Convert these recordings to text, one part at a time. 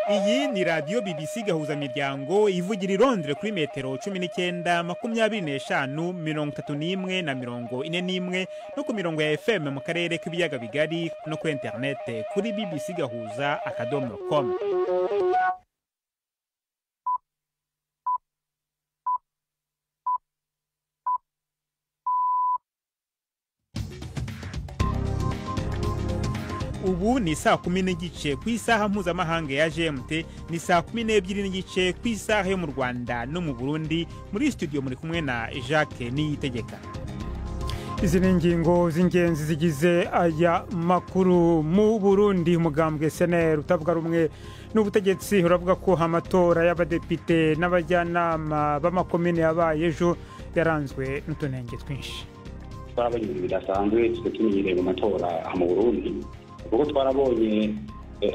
Iyi ni radio BBC gahuza miryango ivugira i Londres kuri metero 19 25 31 na 41 no ku mirongo ya FM mu karere k'ibiyaga bigari no kuri internet kuri bbcgahuza.com. Ubu ni saa 10 n'igice ku isaha mpuzamahanga ya GMT, ni saa 12 n'igice ku isaha yo mu Rwanda no mu Burundi. Muri studio muri kumwe na Jacques Niyitegeka. Izi ni ingingo z'ingenzi zigize aya makuru. Mu Burundi umugambwe SNL utavuga rumwe n'ubutegetsi uravuga ko amatora y'abadepite n'abajyanama b'amakomine yabaye ejo yaranzwe n'utunenge twinshi. Twarabaye bidasanzwe tumenyereye mu matora mu Burundi, kuko twarabonye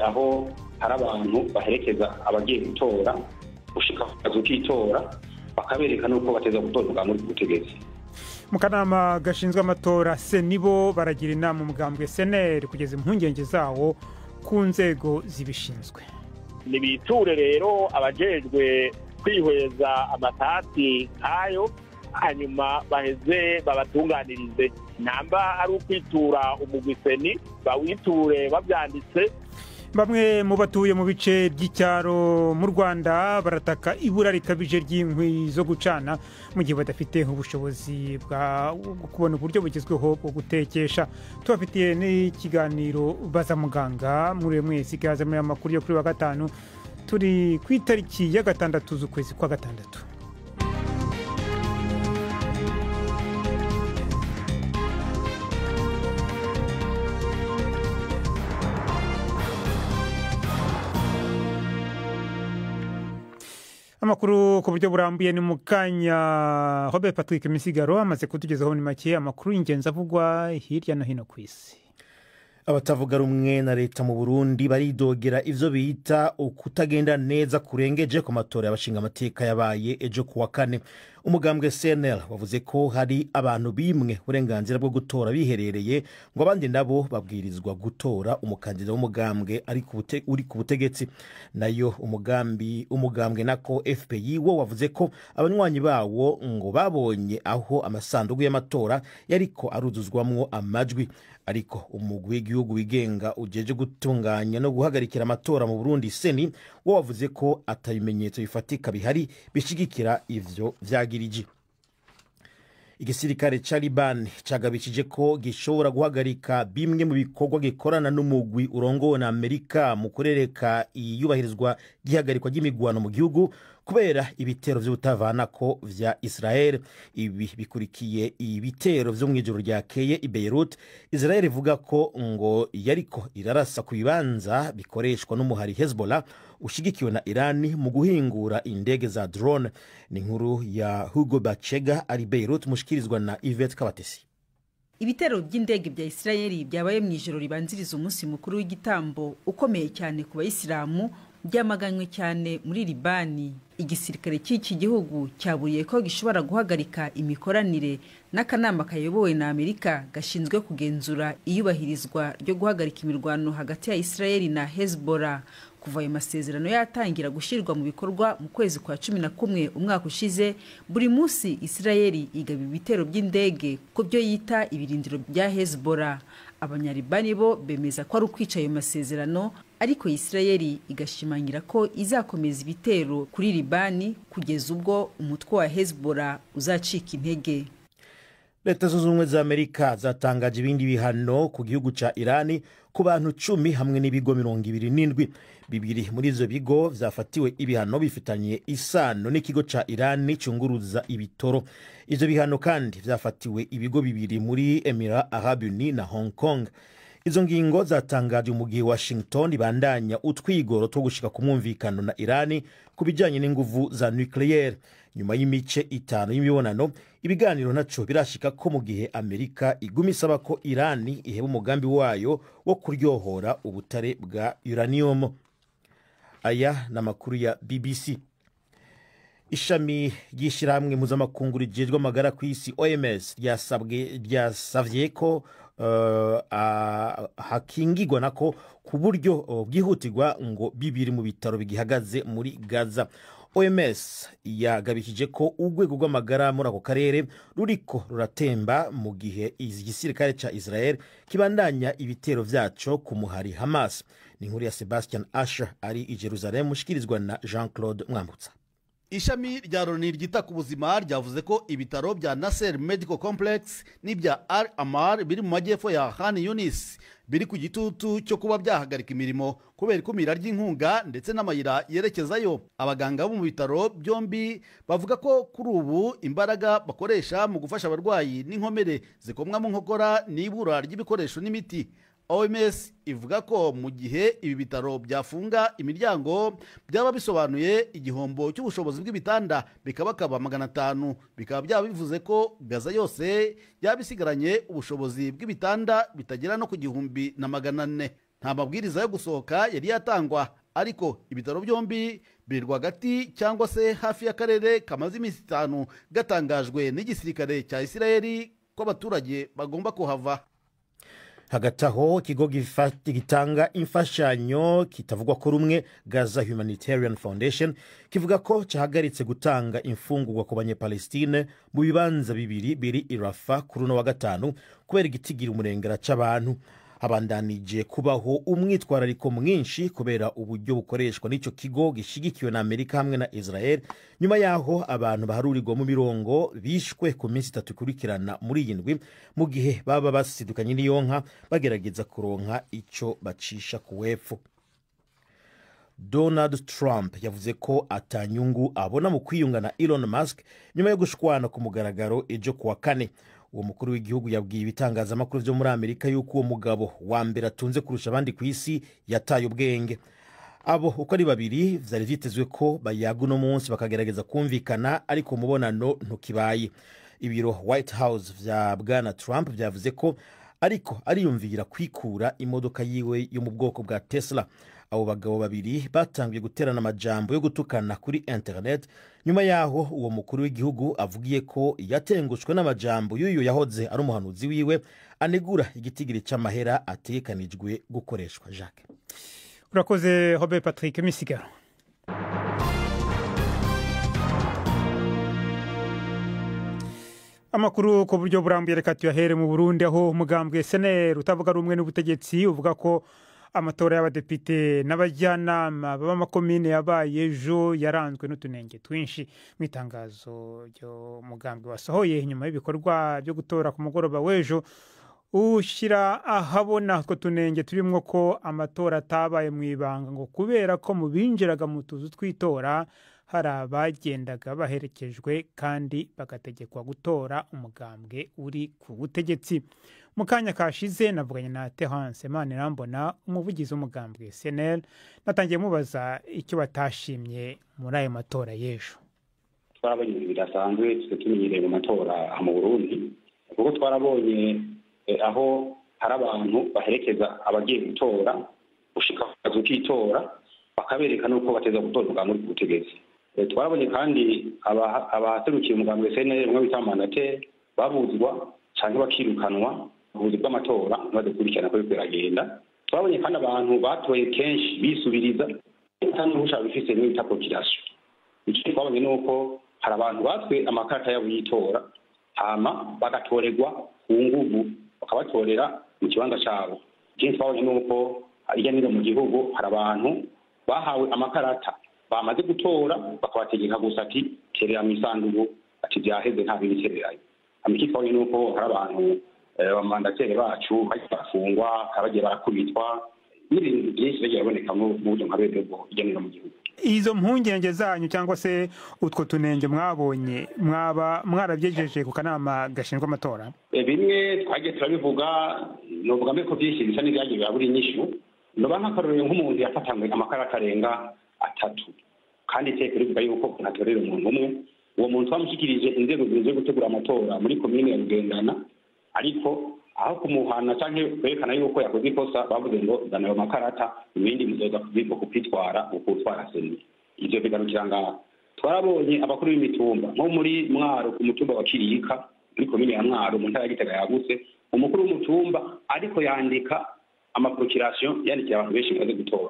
aho hari abantu baherekeza abagiye gutora gushika kazu kitora bakabereka nuko bateza gutorwa muri butegetsi. Mu kanama gashinzwe amatora nibo baragira inama umugambwe SNL kugeza impungenge zawo ku nzego zibishinzwe. Nibiture rero abajejwe kwihweza amatati nkayo, hanyuma baheze babatunganirize. Namba ari ukwitura umugwiseni bawiture babyanditse. Bamwe mu batuye mu bice by'icyaro mu Rwanda barataka ibura rikabije ry'inkwi zo gucana mu gihe badafite ubushobozi bwa kubona uburyo bugezweho bwo gutekesha. Tubafitiye n'ikiganiro baza muganga muri mwezi gaza muri amakuru yo kuri wa gatanu, turi ku itariki ya 6 z'ukwezi kwa gatandatu. Amakuru ku buryo burambuye ni mukanya. Robert Patrick Misigaro amaze kutugezaho ni make amakuru y'ingenzi avugwa hirya no hino ku isi. Abatavuga rumwe na leta mu Burundi baridogera ivyo bita ukutagenda neza kurengeje ku matora y'abashinga amateka yabaye ejo kuwa kane. Umugambwe SNL wavuze ko hari abantu bimwe uburenganzira bwo gutora biherereye, ngo abandi nabo babwirizwa gutora umukandida w'umugambwe uri ku butegetsi. Nayo umugambwe nako FPI wo wavuze ko abanywanyi bawo ngo babonye aho amasanduku y'amatora yariko aruzuzwamwo amajwi, ariko umugwi w'igihugu wigenga ujeje gutunganya no guhagarikira amatora mu Burundi seni wo wavuze ko atabimenyetso bifatika bihari bishigikira ivyo vyagirije. Igisirikare ca Liban cagabishije ko gishobora guhagarika bimwe mu bikorwa gikorana n'umugwi urongowe na Amerika mu kurereka iyubahirizwa gihagarikwa ry'imigwano mu gihugu kubera ibitero vy'ubutavanako vya Israel. Ibi bikurikiye ibitero vyo mwijoro ryakeye i Beirut. Israel ivuga ko ngo yariko irarasa ku bibanza bikoreshwa n'umuhari Hezbollah ushigikiwe na Irani mu guhingura indege za drone. Ni nkuru ya Hugo Bachega ari Beirut, mushikirizwa na Yvette Kabatesi. Ibitero by'indege bya Israeli byabaye mwijoro ribanziriza umunsi mukuru w'igitambo ukomeye cyane ku bayisilamu byamaganywe cyane muri Libani. Igisirikare cy'iki gihugu cyaburiye ko gishobora guhagarika imikoranire n'akanama kayobowe na Amerika gashinzwe kugenzura iyubahirizwa ryo guhagarika imirwano hagati ya Israeli na Hezbollah. Kuva ayo masezerano yatangira gushirwa mu bikorwa mu kwezi kwa 11 umwaka ushize, buri munsi Israeli igaba ibitero by'indege ko byo yita ibirindiro bya Hezbollah. Abanyaribani bo bemeza ko ari ukwica ayo masezerano, ariko Israeli igashimangira ko izakomeza ibitero kuri Libani kugeza ubwo umutwe wa Hezbollah uzacika intege. Leta Zunze Ubumwe za Amerika zatangaje ibindi bihano ku gihugu ca Irani ku bantu 10 hamwe n'ibigo 27. Bibiri muri izo bigo vyafatiwe ibihano bifitanye isano n'ikigo ca Irani cyunguruza ibitoro. Izo bihano kandi vyafatiwe ibigo bibiri muri Emirats Arabes Unis na Hong Kong. Izo ngingo zatangaje mu gihe Washington ibandanya utwigoro two gushika ku mwumvikano na Irani kubijanye n'inguvu za nucleaire. Nyuma y'imice 5 y'imibonano, ibiganiro naco birashika ko mu gihe Amerika igumisaba ko Irani iheba umugambi wayo wo kuryohora ubutare bwa uranium. Aya na makuru ya BBC. Ishami ry'ishyirahamwe mpuzamakungu rijejwe amagara ku isi OMS ryasavye ko hakingirwa nako ku buryo bwihutirwa ngo bibiri mu bitaro bigihagaze muri Gaza. OMS yagabishije ko urwego rw'amagara muri ako karere ruriko ruratemba mu gihe igisirikare ca Israel kibandanya ibitero vyaco ku muhari Hamas. Ni inkuru ya Sebastian Asher ari i Jerusalem mushikirizwa na Jean-Claude Mwambutsa. Ishami rya Loni ryita ku buzima ryavuze ko ibitaro bya Nasser Medical Complex n'ibya Al Amar biri mu majyepfo ya Khan Yunis biri ku gitutu cyo kuba byahagarika imirimo kubera ikumira ry'inkunga ndetse n'amayira yerekezayo. Abaganga bo mu bitaro byombi bavuga ko kuri ubu imbaraga bakoresha mu gufasha abarwayi n'inkomere zikomwa mu nkokora n'ibura ry'ibikoresho n'imiti. OMS ivuga ko mu gihe ibi bitaro byafunga imiryango byaba bisobanuye igihombo cy'ubushobozi bw'ibitanda bikabakaba 500, bikaba byaba bivuze ko Gaza yose yabisigaranye ubushobozi bw'ibitanda bitagera no ku 1,400. Nta mabwiriza yo gusohoka yari yatangwa, ariko ibitaro byombi biri rwagati cyangwa se hafi y'akarere kamaze iminsi 5 gatangajwe n'igisirikare cya Isirayeli ko abaturage bagomba kuhava. Hagati aho ikigo gitanga imfashanyo kitavugwa ko rumwe Gaza Humanitarian Foundation kivuga ko cyahagaritse gutanga imfungurwa ku banyepalestine mu bibanza bibiri biri i Rafah kuri uno wa gatanu kubera igitigira umurengera c'abantu. Habandanije kubaho umwitwarariko mwinshi kubera uburyo bukoreshwa n'ico kigo gishigikiwe na Amerika hamwe na Israel nyuma yaho abantu baharurirwa mu mirongo bishwe ku minsi 3 ikurikirana muri iyi ndwi mu gihe baba basidukanye n'iyonka bagerageza kuronka ico bacisha ku wepfo. Donald Trump yavuze ko atanyungu abona mu kwiyunga na Elon Musk nyuma yo gushwana ku mugaragaro ejo kuwa kane. Uwo mukuru w'igihugu yabwiye ibitangazamakuru byo muri Amerika yuko uwo mugabo wa mbere atunze kurusha abandi ku isi yataye ubwenge. Abo uko ari babiri vyari vyitezwe ko bayaga uno munsi bakagerageza kumvikana, ariko umubonano ntukibaye. Ibiro White House vya Bwana Trump vyavuze ko ariko ariyumvira kwikura imodoka yiwe yo mu bwoko bwa Tesla. Abo bagabo babiri batangiye guterana amajambo yo gutukana kuri internet nyuma yaho uwo mukuru w'igihugu avugiye ko yatengushwe n'amajambo y'uyu yahoze ari umuhanuzi wiwe anegura igitigiri c'amahera atekanijwe gukoreshwa. Jacques urakoze Robert Patrick Misigaro. Amakuru ku buryo burambuye reka tuyahere mu Burundi, aho umugambwe SNL utavuga rumwe n'ubutegetsi uvuga ko amatora y'abadepite n'abajyanama b'amakomine yabaye ejo yaranzwe n'utunenge twinshi. Mu itangazo ryo mugambwe wasohoye nyuma y'ibikorwa byo gutora ku mugoroba w'ejo, ushyira ahabona ko tunenge turimwo ko amatora atabaye mu ibanga ngo kubera ko mu binjiraga mu tuzu twitora hari abagendaga baherekejwe kandi bagategekwa gutora umugambwe uri ku butegetsi. Mu kanya kashize navuganye na Terence Manirambona, umuvugizi w'umugambwe SNL, natangiye mubaza icyo batashimye muri ayo matora y'ejo. Twarabonye bidasanzwe tumenyereye mu matora mu Burundi, kuko twarabonye aho hari abantu baherekeza abagiye gutora gushika kazu kitora bakabereka nuko bateza gutora umugambwe uri ku butegetsi. Twarabonye kandi abaserukiye umugambwe SNL mwe bitamanate babuzwa cyangwa bakirukanwa ubuzi bw'amatora badukurikirana ko biragenda. Twabonye kandi abantu batoye kenshi bisubiriza kandi n'ubusha bifise n'ita population. Icyo twabonye nuko hari abantu batwe amakarata yabo yitora hama bagatorerwa ku nguvu bakabatorera mu kibanza cyabo. Ikindi twabonye nuko hirya no hino mu gihugu hari abantu bahawe amakarata bamaze gutora bakabategeka gusa ati terera mu isanduku ati byaheze nta bibitererayo. Amiki twabonye nuko hari abantu abamandateri bacu bafungwa kabagiye barakubitwa n'ibintu byinshi bigiye baboneka mu buryo nka bebego hirya no hino mu gihugu. Izo mpungenge zanyu cyangwa se utwo tunenge mwabonye mwaba mwarabyejeje ku kanama gashinzwe amatora? Bimwe twagiye turabivuga, novuga mbe ko byinshi bisa n'ibyagiye birabura inyishu. Noba nk'akarorero nk'umuntu yafatanywe amakarata arenga 3 kandi iteka rivuga yuko natorera umuntu umwe. Uwo muntu twamushyikirije inzego zije gutegura amatora muri komine ya Bugendana, ariko aho kumuhana cyangwa kwerekana yuko yakoze ikosa bavuze ngo zana ayo makarata ibindi muzoza kubiko kupitwara ukutwara seni. Ivyo bigarukira ngaho. Twarabonye abakuru b'imitumba nko muri Mwaro ku mutumba wa Kirika muri komine ya Mwaro mu ntara ya Gitega yagutse umukuru w'umutumba ariko yandika amaprokirasiyo yandikiye abantu benshi baze gutora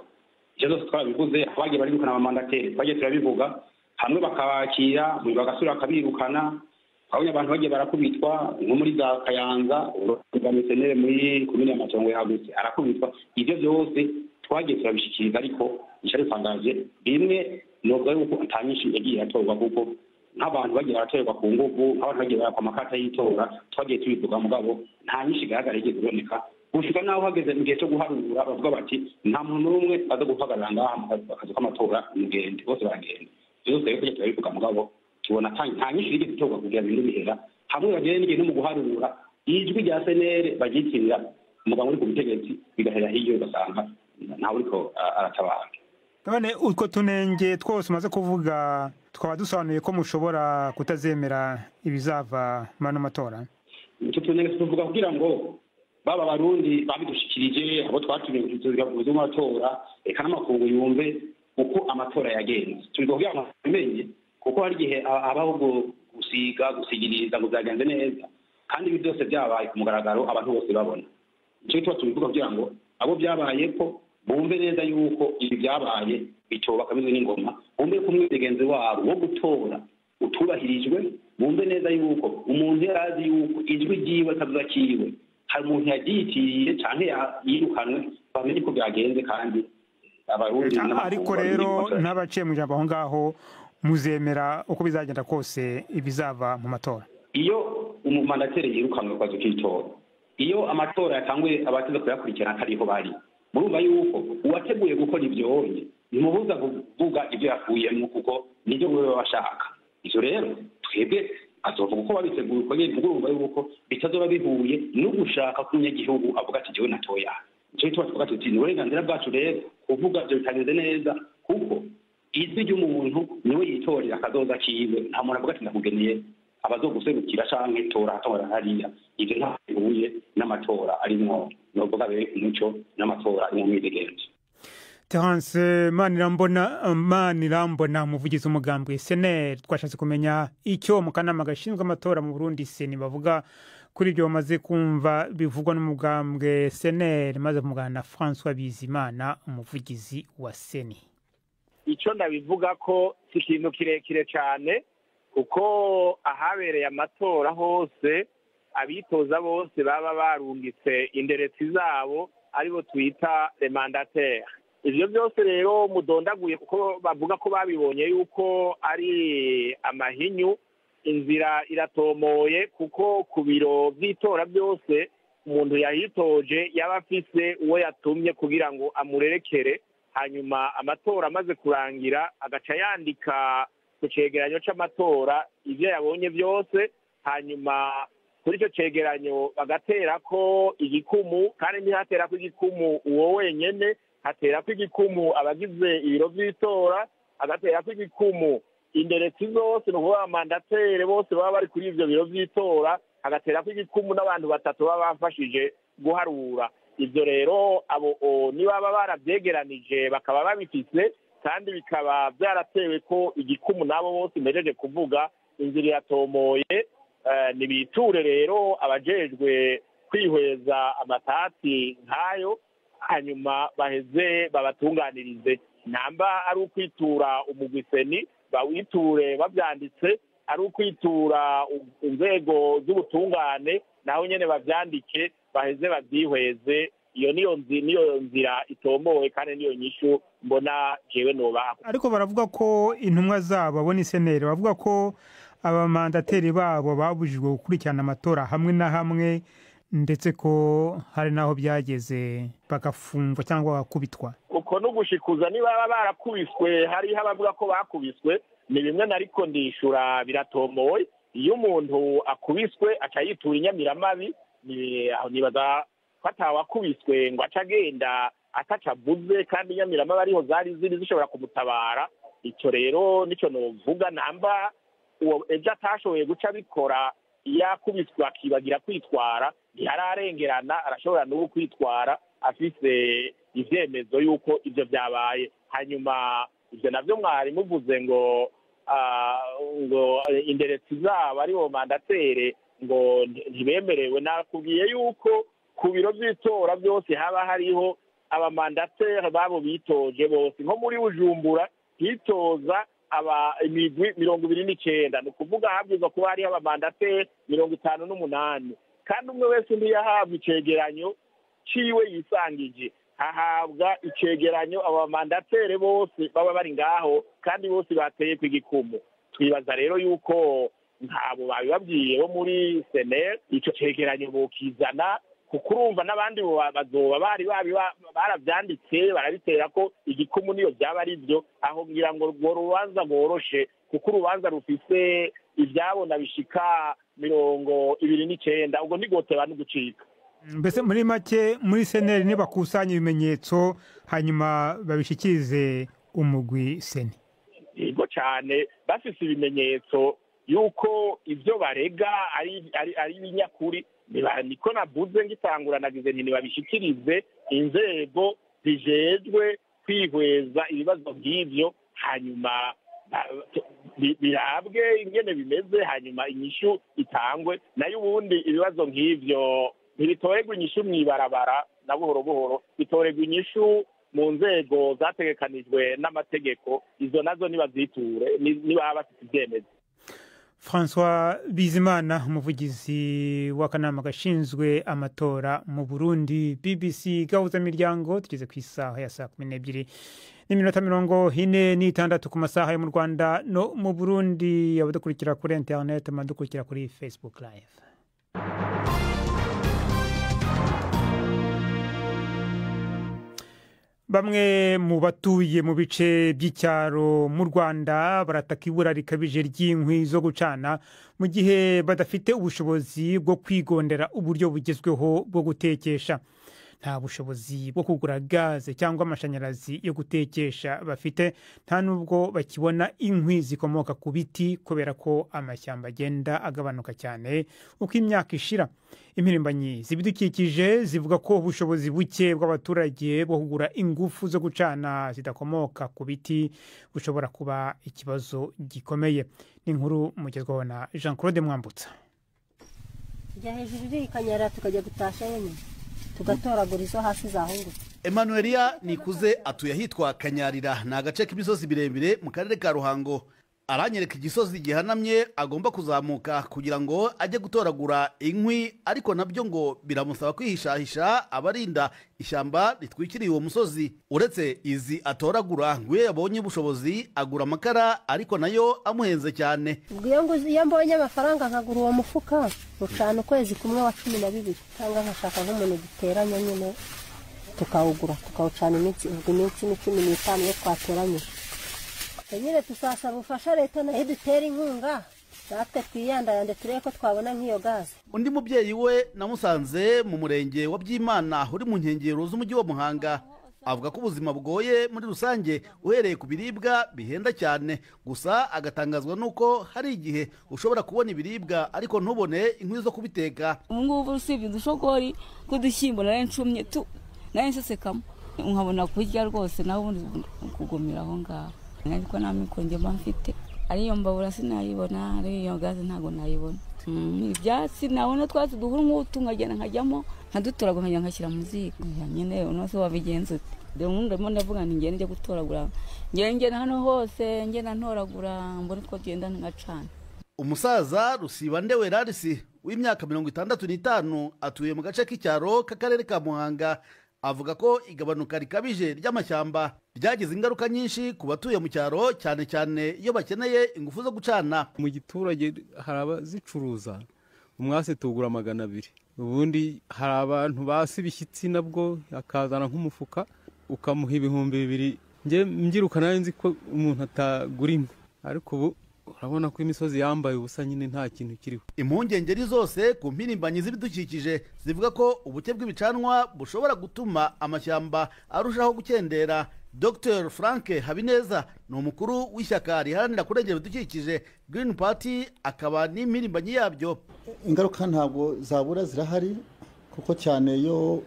icyo zose twarabivuze abagiye baribukana abamandateri twagiye turabivuga hamwe bakabakira bagasubira bakabirukana twabonye abantu bagiye barakubitwa nko muri za Kayanza urugamisenere muri komine ya Matongo yagutse arakubitwa ibyo byose twagiye turabishikiriza ariko icyo ritangaje bimwe nubwo yuko atanyinshi yagiye atorwa kuko nk'abantu bagiye baratorerwa ku nguvu nk'abantu bagiye barakwa amakata y'itora twagiye tubivuga mugabo nta nyinshi igaragara igeze iboneka gushika naho hageze mu gihe cyo guharura bavuga bati nta muntu n'umwe aza guhagarara ngaha mu kazi k'amatora umugende bose baragenda byose rero tujya turabivuga mugabo tubona nta nyinshi rigeze itorwa kugira ibintu bihera hamwe bagenda n'igihe no mu guharura ijwi rya senere bagitirira umugabo uri ku butegetsi bigahera hirya ugasanga ntawe uriko aratabara none utwo tunenge twose umaze kuvuga twaba dusobanuye ko mushobora kutazemera ibizava muri ano matora utwo tunenge tuvuga kugira ngo baba barundi babidushikirije abo twatumiye kuzigavuza mu matora reka n'amakungu yumve uko amatora yagenze turi kugira ngo tumenye kuko hari igihe abaho gusigiriza ngo byagenze neza kandi ibi byose byabaye ku mugaragaro abantu bose babona icyo tuba tubivuga kugira ngo abo byabaye ko bumve neza yuko ibi byabaye bitoba kameze n'ingoma bumve ko umwidegenzi wabo wo gutora utubahirijwe bumve neza yuko umuntu yarazi yuko ijwi ryiwe akazuba kiwe hari umuntu yagiyitiriye cyane yirukanwe bamenye ko byagenze kandi abarundi ariko rero n'abaciye mu ijambo aho ngaho muzemera uko bizagenda kose ibizava mu matora iyo umumandateri yirukanwe ku kazi k'itora iyo amatora yatanguye abateze kuyakurikirana atariho bari murumva yuko uwateguye gukora ibyonye ntimubuza kuvuga ibyo yakuyemo kuko nibyo baba bashaka ivyo rero twebwe azovuga uko babiteguye uko nyine murumva yuko bitazoba bihuye no gushaka k'umunyagihugu avuga ati jewe natoya icyo tuba tuvuga tuti ni uburenganzira bwacu rero kuvuga ibyo bitameze neza kuko ijwi ry'umuntu niwe yitorera akazoza kiwe nta muntu avuga ati ndakugeneye abazoguserukira canke tora atora hariya ivyo nta bihuye n'amatora arimwo novuga be umuco n'amatora arimwo mwidegenzi Terence Manirambona umuvugizi w'umugambwe SNL twashatse kumenya icyo mu kanama gashinzwe amatora mu Burundi seni bavuga kuri ibyo bamaze kumva bivugwa n'umugambwe SNL maze kumugana na François Bizimana umuvugizi wa seni icyo ndabivuga ko si ikintu kirekire cyane kuko ahabereye amatora hose abitoza bose baba barungitse inderetsi zabo aribo twita les mandataires ivyo byose rero mudondaguye kuko bavuga ko babibonye yuko ari amahinyu inzira iratomoye kuko ku biro by'itora byose umuntu yahitoje yaba afise uwo yatumye kugira ngo amurerekere hanyuma amatora amaze kurangira agaca yandika ku cegeranyo c'amatora ivyo yabonye byose hanyuma kuri icyo cegeranyo bagatera ko igikumu kandi ntihatera ko igikumu uwo wenyene hatera ko igikumu abagize ibiro by'itora agatera ko igikumu inderetsi zose ni ukuvuga amandatere bose baba bari kuri ivyo biro by'itora agatera ko igikumu n'abantu batatu baba bafashije guharura ivyo rero abo nibaba barabyegeranije bakaba babifise kandi bikaba byaratewe ko igikumu nabo bose mpejeje kuvuga inzira iratomoye nibiture rero abajejwe kwihweza amatati nk'ayo hanyuma baheze babatunganirize namba ari ukwitura umugwiseni bawiture babyanditse ari ukwitura inzego z'ubutungane naho nyene bavyandike baheze babyihweze iyo niyo nzira itomowe kandi niyo nyishu mbona jewe noba ariko baravuga ko intumwa zabo abo ni senere bavuga ko abamandateri babo babujijwe gukurikirana amatora hamwe na hamwe ndetse ko hari naho byageze bagafungwa cyangwa bakubitwa uko no gushikuza niba barakubiswe hari abavuga ko bakubiswe ni bimwe nariko ndishura biratomoye iyo umuntu akubiswe aca yitura inyamiramabi nibaza atawakubiswe ngo aca agenda atacavuze kandi inyamiramabi ariho zari ziri zishobora kumutabara icyo rero nicyo novuga namba uwo ejo atashoboye guca bikora yakubiswe akibagira kwitwara ntihararengerana arashobora n'ubu kwitwara afise ivyemezo yuko ivyo vyabaye hanyuma ivyo navyo mwari muvuze ngo inderetsi zabo aribo mandatere ngo ntibemerewe. Nakubwiye yuko ku biro by'itora byose haba hariho abamandateri babo bitoje bose. Nko muri Bujumbura hitoza imigwi 29, ni ukuvuga habwirizwa kuba hariho abamandateri 58, kandi umwe wese undi yahabwa icegeranyo ciwe yisangije. Hahabwa icegeranyo abamandateri bose baba bari ngaho kandi bose bateye ku gikumu. Twibaza rero yuko ntabo babibabwiye bo muri seneri ico cegeranyo bokizana, kuko urumva n'abandi bazoba baravyanditse barabitera ko igikumu niyo byaba ari byo, aho ngira ngo urwo rubanza rworoshe, kuko urubanza rufise ivyabona bishika 29, ubwo ntigoteba no gucika. Mbese muri make muri seneri nibakusanya ibimenyetso hanyuma babishikirize umugwi seni. Yego cyane, bafise ibimenyetso yuko ivyo barega ari binyakuri, niko navuze ngitangura nagize nti babishikirize inzego zijejwe kwihweza ibibazo nk'ivyo, hanyuma birabwe ingene bimeze, hanyuma inyishu itangwe. Nayo ubundi ibibazo nk'ivyo ntibitoregwa inyishu mw'ibarabara na buhoro buhoro, bitoregwa inyishu mu nzego zategekanijwe n'amategeko. Izo nazo nibaziture niba bafite ibyemezo. François Bizimana, umuvugizi w'akanama gashinzwe amatora mu Burundi. BBC gahuza miryango tugeze ku isaha ya saa 12:46 ku masaha yo mu Rwanda no mu Burundi. Abadukurikira kuri internet, abadukurikira kuri Facebook live. Bamwe mu batuye mu bice by'icyaro mu Rwanda barataka ibura rikabije ry'inkwi zo gucana mu gihe badafite ubushobozi bwo kwigondera uburyo bugezweho bwo gutekesha. Nta bushobozi bwo kugura gaze cyangwa amashanyarazi yo gutekesha bafite, nta nubwo bakibona inkwi zikomoka ku biti kubera ko amashyamba agenda agabanuka cyane uko imyaka ishira. Impirimbanyi zibidukikije zivuga ko ubushobozi buke bw'abaturage bwo kugura ingufu zo gucana zidakomoka ku biti bushobora kuba ikibazo gikomeye. Ni inkuru mugezweho na Jean Claude Mwambutsa. Tujya hejuru y'ikanyara tukajya gutasha yenyine tugatoragura izo hasi zahungutse. Emmanuelia Nikuze atuye ahitwa Kanyarira, ni agace k'imisozi birebire mu karere ka Ruhango. Aranyereka igisozi gihanamye agomba kuzamuka kugira ngo ajye gutoragura inkwi, ariko nabyo ngo biramusaba kwihishahisha abarinda ishyamba ritwikiriye uwo musozi. Uretse izi atoragura, ngo iyo yabonye ubushobozi agura amakara, ariko nayo amuhenze cyane. Iyo mbonye amafaranga nkagura uwo mufuka ucana ukwezi kumwe wa 12, cyangwa nkashaka nk'umuntu duteranya nyine tukawugura tukawucana iminsi 15 yo twateranyije. Nyine tusasaba ubufasha leta nayo dutera inkunga natwe twiyandayande turebe ko twabona nk'iyo gaze. Undi mubyeyi we namusanze mu murenge wa Byimana uri mu nkengero z'umujyi wa Muhanga, avuga ko ubuzima bugoye muri rusange uhereye ku biribwa bihenda cyane, gusa agatangazwa nuko hari igihe ushobora kubona ibiribwa ariko ntubone inkwi zo kubiteka. Ngubu usibye udushogori kudushyimbo nari ncumye nari nsesekamo nkabona kurya rwose, naho ubundi kugumira aho ngaho. Ariko namikonje mfite ariyo mbabura sinayibona, ariyo gaze ntago nayibona. Ibyatsi nabona twatsi duhura nk'utu nkagenda nkajyamo nkadutoraga nkajya nkashyira mu ziko. Nyine unose wabigenza ute? Ndimo ndavuga nti ngende gutoragura, ngenda hano hose ngenda ntoragura mbone ko genda ngacana. Umusaza Rusibande Larisi w'imyaka 65 atuye mu gace k'icyaro k'akarere ka Muhanga, avuga ko igabanuka rikabije ry'amashyamba ryagize ingaruka nyinshi ku batuye mu cyaro, cyane cyane iyo bakeneye ingufu zo gucana. Mu giturage hari abazicuruza, umwase tugura 200, ubundi hari abantu basi bishyitsi nabwo akazana nk'umufuka ukamuha 2000. Nge mbyiruka nayo nzi ko umuntu atagura imwe, ariko ubu urabona ko imisozi yambaye ubusa nyine nta kintu kiriho. Impungengeri zose ku mpirimbanyi z'ibidukikije zivuga ko ubuke bw'ibicanwa bushobora gutuma amashyamba arushaho gukendera. Dr Frank Habineza ni umukuru w'ishyaka riharanira kurengera ibidukikije Green Party, akaba n'impirimbanyi yabyo. Ingaruka ntabwo zabura, zirahari, kuko cyane iyo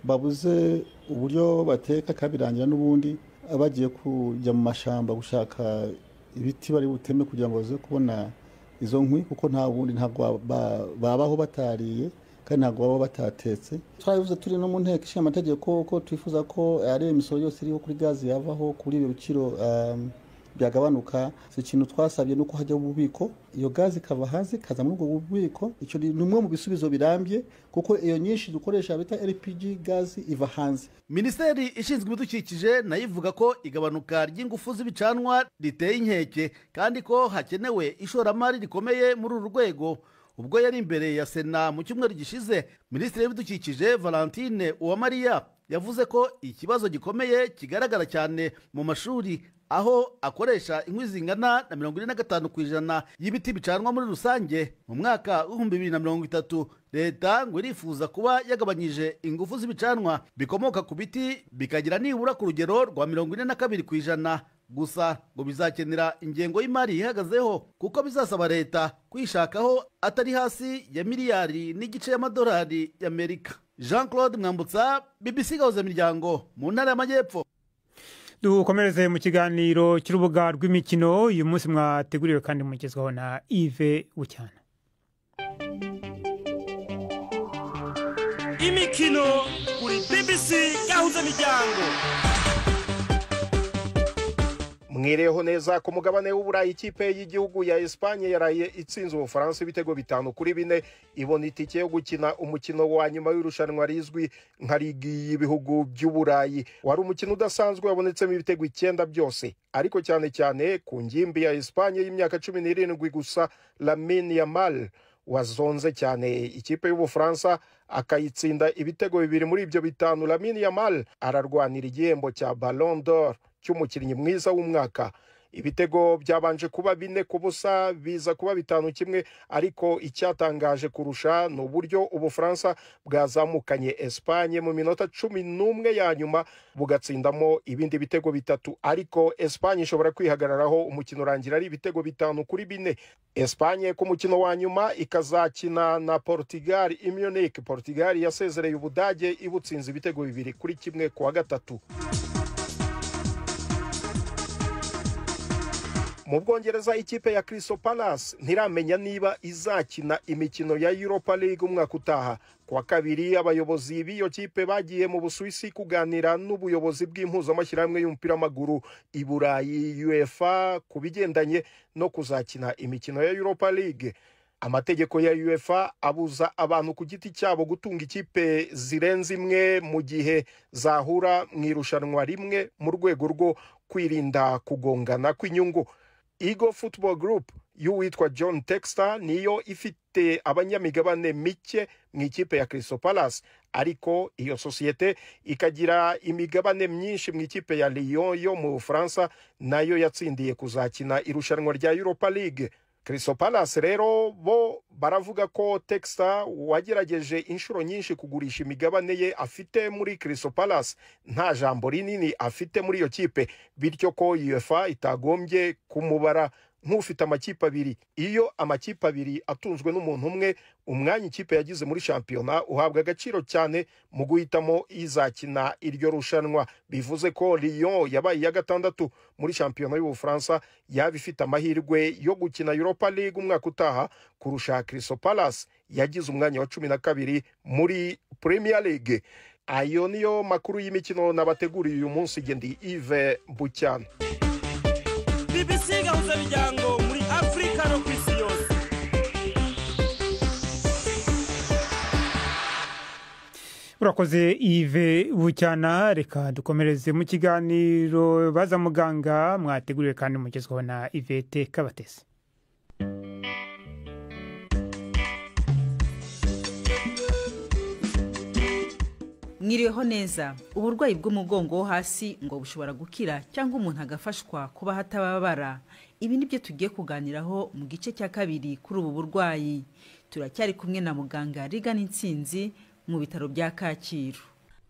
babuze uburyo bateka kabirangira n'ubundi bagiye kujya mu mashyamba gushaka ibiti bari buteme kugira ngo baze kubona izo nkwi kuko nta bundi ntabwo babaho batariye kandi ntabwo baba batatetse. Twabivuze turi no mu nteko ishinga amategeko ko twifuza ko ari imisoro yose iriho kuri gazi yavaho kuri ibi biciro byagabanuka. Si ikintu twasabye nuko hajya ububiko iyo gazi ikava hasi kaza muri ubwo bubiko. Icyo ni umwe mu bisubizo birambye kuko iyo nyinshi dukoresha bita LPG gazi iva hanze. Minisiteri ishinzwe ibidukikije nayo ivuga ko igabanuka ry'ingufu z'ibicanwa riteye inkeke kandi ko hakenewe ishoramari rikomeye muri uru rwego. Ubwo yari imbere ya Sena mu cyumweru gishize, Minisitiri w'ibidukikije Valentine Uwamariya yavuze ko ikibazo gikomeye kigaragara cyane mu mashuri aho akoresha inkwi zingana na 45% y'ibiti bicanwa muri rusange. Mu mwaka wa 2030 leta ngo irifuza kuba yagabanyije ingufu z'ibicanwa bikomoka ku biti bikagira nibura ku rugero rwa 42%. Gusa ngo bizakenera ingengo y'imari ihagazeho kuko bizasaba leta kwishakaho atari hasi ya miliyari n'igice y'amadolari y'Amerika. Jean-Claude Mwambutsa, BBC Gahuza Miryango, mu ntara y'Amajyepfo. Dukomereze mu kiganiro cy'urubuga rw'imikino. Uyu munsi mwateguriwe kandi mugezwaho na Yves Bucyana. Imikino kuri BBC Gahuza Miryango. Mwireho neza ku mugabane w'Uburayi. Ikipe y'igihugu ya Espagne yaraye itsinze Ubufaransa ibitego 5-4 ibona itike yo gukina umukino wa nyuma w'irushanwa rizwi nka Ligi y'ibihugu by'Uburayi. Wari umukino udasanzwe wabonetsemo ibitego 9 byose, ariko cyane cyane ku ngimbi ya Espagne y'imyaka 17 gusa, Lamine Yamal wazonze cyane ikipe y'Ubufaransa akayitsinda ibitego 2 muri ibyo 5. Lamine Yamal ararwanira igihembo cya Ballon d'Or cy'umukinnyi mwiza w'umwaka. Ibitego byabanje kuba 4-0 biza kuba 5-1, ariko icyatangaje kurusha ni uburyo Ubufaransa bwazamukanye Espagne mu minota 11 ya nyuma bugatsindamo ibindi bitego 3, ariko Espagne ishobora kwihagararaho umukino urangira ari ibitego 5-4. Espagne ku mukino wa nyuma ikazakina na Portugal i Munich. Portugal yasezereye Ubudage ibutsinze ibitego 2-1 kuwa gatatu. Mu Bwongereza ikipe ya Crystal Palace ntiramenya niba izakina imikino ya Europa League umwaka utaha. Kuwa kabiri abayobozi b'iyo kipe bagiye mu Busuwisi kuganira n'ubuyobozi bw'impuzamashyirahamwe y'umupira w'amaguru i Burayi UEFA ku bigendanye no kuzakina imikino ya Europa League. Amategeko ya UEFA abuza abantu ku giti cyabo gutunga ikipe zirenze imwe mu gihe zahura mu irushanwa rimwe mu rwego rwo kwirinda kugongana kw'inyungu. Eagle Football Group y'uwitwa John Textor niyo ifite abanyamigabane mike mu ikipe ya Crystal Palace, ariko iyo sosiyete ikagira imigabane myinshi mu ikipe ya Lyon yo mu Bufaransa, nayo yatsindiye kuzakina irushanwa rya Europa League. Crystal Palace rero bo baravuga ko Textor wagerageje inshuro nyinshi kugurisha imigabane ye afite muri Crystal Palace nta jambo rinini afite muri iyo kipe, bityo ko UEFA itagombye kumubara nk'ufite amakipe abiri. Iyo amakipe abiri atunzwe n'umuntu umwe, umwanya ikipe yagize muri shampiyona uhabwa agaciro cyane mu guhitamo izakina iryo rushanwa. Bivuze ko Lyon yabaye ya 6 muri shampiyona y'Ubufaransa yaba ifite amahirwe yo gukina Europa League umwaka utaha kurusha Crystal Palace yagize umwanya wa 12 muri Premier League. Ayo niyo makuru y'imikino nabateguriye uyu munsi. Gendi Yves Bucyana. BBC Gahuza Miryango muri Afrika no kwisi yose. Urakoze Yves Bucyana. Reka dukomereze mu kiganiro baza muganga mwateguriwe kandi mugezwaho na Yvette Kabatesi. Mwiriweho neza. Uburwayi bw'umugongo wo hasi ngo bushobora gukira cyangwa umuntu agafashwa kuba hatababara. Ibi nibyo tugiye kuganiraho mu gice cya kabiri kuri ubu burwayi. Turacyari kumwe na muganga Rigana Intsinzi mu bitaro bya Kacyiru.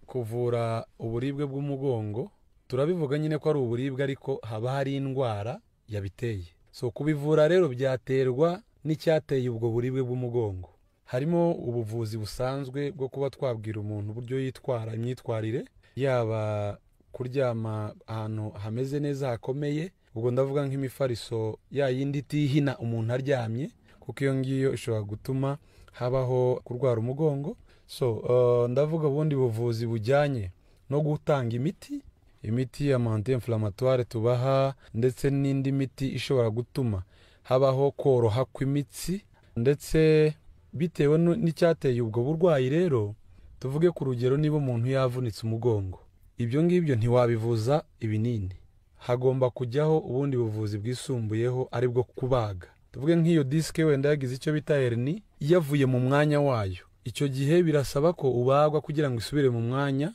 Kuvura uburibwe bw'umugongo turabivuga nyine ko ari uburibwe, ariko haba hari indwara yabiteye. So kubivura rero byaterwa n'icyateye ubwo buribwe bw'umugongo. Harimo ubuvuzi busanzwe bwo kuba twabwira umuntu uburyo yitwara, imyitwarire, yaba kuryama ahantu hameze neza hakomeye, ubwo ndavuga nk'imifariso ya yindi itihina umuntu aryamye, kuko iyo ngiyo ishobora gutuma habaho kurwara umugongo. So ndavuga ubundi buvuzi bujyanye no gutanga imiti ya anti-inflammatoire tubaha, ndetse n'indi miti ishobora gutuma habaho koroha kw'imitsi, ndetse bitewe n'icyateye ubwo burwayi. Rero tuvuge ku rugero, niba umuntu yavunitse umugongo, ibyo ngibyo ntiwabivuza ibinini, hagomba kujyaho ubundi buvuzi bwisumbuyeho aribwo kubaga. Tuvuge nk'iyo disike wenda yagize icyo bita hernie yavuye mu mwanya wayo, icyo gihe birasaba ko ubagwa kugira ngo isubire mu mwanya.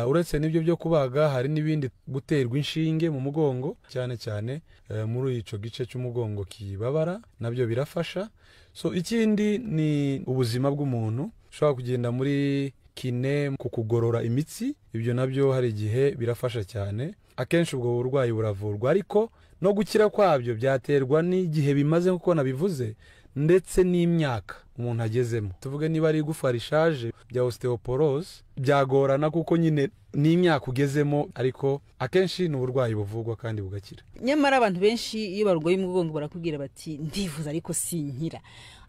Uretse n'ibyo byo kubaga, hari n'ibindi, guterwa inshinge mu mugongo, cyane cyane muri icyo gice cy'umugongo kibabara, nabyo birafasha. So ikindi ni ubuzima bw'umuntu, ushobora kugenda muri kine ku kugorora imitsi, ibyo nabyo hari igihe birafasha cyane. Akenshi ubwo burwayi buravurwa, ariko no gukira kwabyo byaterwa n'igihe bimaze, nk'uko nabivuze, ndetse n'imyaka umuntu agezemo. Tuvuge niba ari igufa rishaje bya osteoporose, byagorana kuko nyine n'imyaka ugezemo, ariko akenshi ni uburwayi buvurwa kandi bugakira. Nyamara abantu benshi iyo barwaye umugongo barakubwira bati ndivuza ariko sinkira.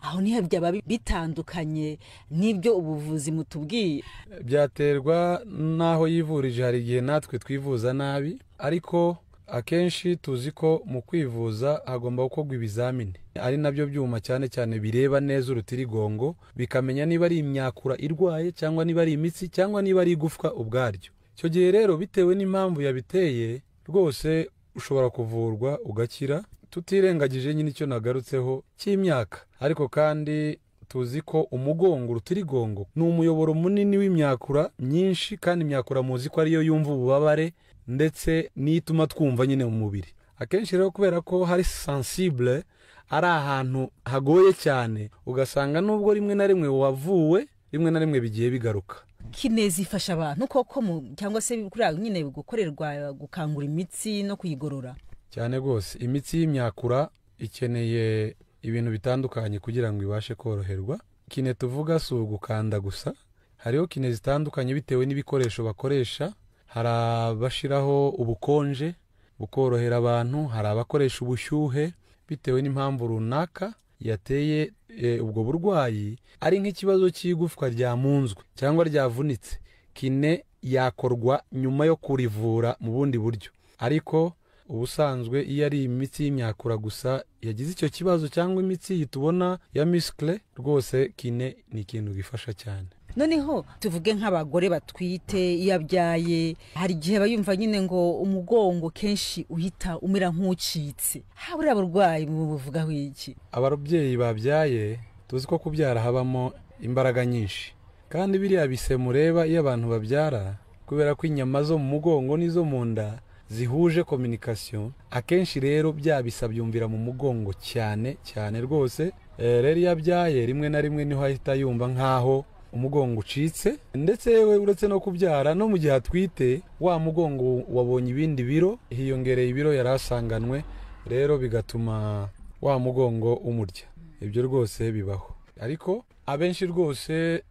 Aho niho byaba bitandukanye n'ibyo ubuvuzi mutubwiye. Byaterwa n'aho yivurije, hari igihe natwe twivuza nabi, ariko akenshi tuzi ko mu kwivuza hagomba gukorwa ibizamini, ari nabyo byuma cyane cyane bireba neza urutirigongo, bikamenya niba ari imyakura irwaye, cyangwa niba ari imitsi, cyangwa niba ari igufwa ubwaryo. Icyo gihe rero bitewe n'impamvu yabiteye, rwose ushobora kuvurwa ugakira, tutirengagije nyine icyo nagarutseho cy'imyaka. Ariko kandi tuzi ko umugongo, urutirigongo, ni umuyoboro munini w'imyakura myinshi, kandi imyakura muzi ko ariyo yumva ububabare ndetse n'ituma twumva nyine mu mubiri. Akenshi rero kubera ko hari sensible, ari ahantu hagoye cyane, ugasanga nubwo rimwe na rimwe wavuwe, rimwe na rimwe bigiye bigaruka. Kinezi ifasha abantu koko cyangwa se kuriya nyine gukorerwa gukangura imitsi no kuyigorora cyane rwose. Imitsi y'imyakura ikeneye ibintu bitandukanye kugira ngo ibashe koroherwa. Kine tuvuga si ugukanda gusa, hariho kine zitandukanye bitewe n'ibikoresho bakoresha. Hari abashiraho ubukonje bukorohera abantu, hari abakoresha ubushyuhe bitewe n'impamvu runaka yateye ubwo burwayi. Ari nk'ikibazo cy'igufwa ryamunzwe cyangwa ryavunitse, kine yakorwa nyuma yo kurivura mu bundi buryo. Ariko ubusanzwe iyo ari imitsi y'imyakura gusa yagize icyo kibazo, cyangwa imitsi yitubona ya muscle, rwose kine ni ikintu gifasha cyane. Noneho tuvuge nk'abagore batwite, iyo abyaye hari igihe bayumva nyine ngo umugongo kenshi uhita umera nk'ucitse. Habura burwayi mu buvugaho iki? Ababyeyi babyaye tuzi ko kubyara habamo imbaraga nyinshi, kandi biriya bise mureba iyo abantu babyara, kubera ko inyama zo mu mugongo n'izo mu nda zihuje communication, akenshi rero byabisa byumvira mu mugongo cyane cyane rwose. Rero iyo abyaye rimwe na rimwe niho ahita yumva nk'aho umugongo ucitse, ndetse yewe uretse no kubyara, no mu gihe atwite wa mugongo wabonye ibindi biro, hiyongereye ibiro yarasanganwe, rero bigatuma wa mugongo umurya. Ibyo rwose bibaho, ariko abenshi rwose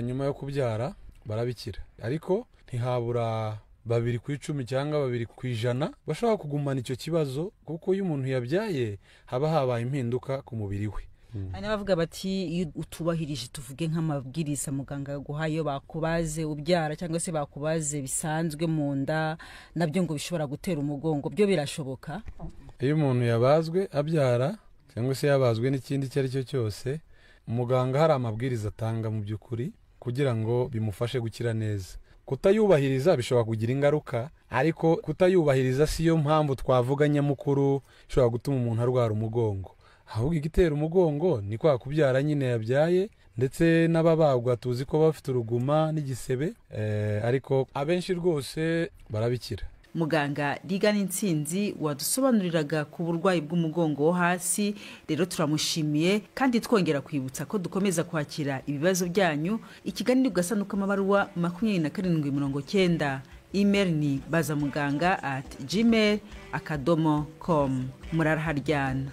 nyuma yo kubyara barabikira, ariko ntihabura 2/10 cyangwa 2/100 bashobora kugumana icyo kibazo, kuko iyo umuntu yabyaye haba habaye impinduka ku mubiri we. Hanyuma bavuga bati iyo utubahirije, tuvuge nk'amabwiriza muganga yaguhaye, iyo bakubaze ubyara cyangwa se bakubaze bisanzwe mu nda, nabyo ngo bishobora gutera umugongo, byo birashoboka? Iyo umuntu yabazwe abyara cyangwa se yabazwe n'ikindi icyo ari cyo cyose, umuganga hari amabwiriza atanga mu by'ukuri kugira ngo bimufashe gukira neza. Kutayubahiriza bishobora kugira ingaruka, ariko kutayubahiriza siyo mpamvu twavuga nyamukuru ishobora gutuma umuntu arwara umugongo. Ahubwo igitera umugongo ni kwa kubyara nyine yabyaye, ndetse n'ababagwa tuzi ko bafite uruguma n'igisebe, ariko abenshi rwose barabikira. Muganga Rigana Intsinzi wadusobanuriraga ku burwayi bw'umugongo wo hasi. Rero turamushimiye, kandi twongera kwibutsa ko dukomeza kwakira ibibazo byanyu. Ikiganiro ugasanuka amabaruwa 2790. Email ni bazamuganga@gmail.com. Muraraharyana.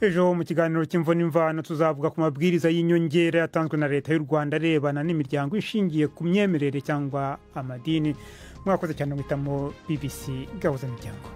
Ejo mu kiganiro cy'imvo n'imvano tuzavuga ku mabwiriza y'inyongera yatanzwe na leta y'u Rwanda arebana n'imiryango ishingiye ku myemerere cyangwa amadini. Mwakoze cyane mwitamo BBC Gahuza Miryango.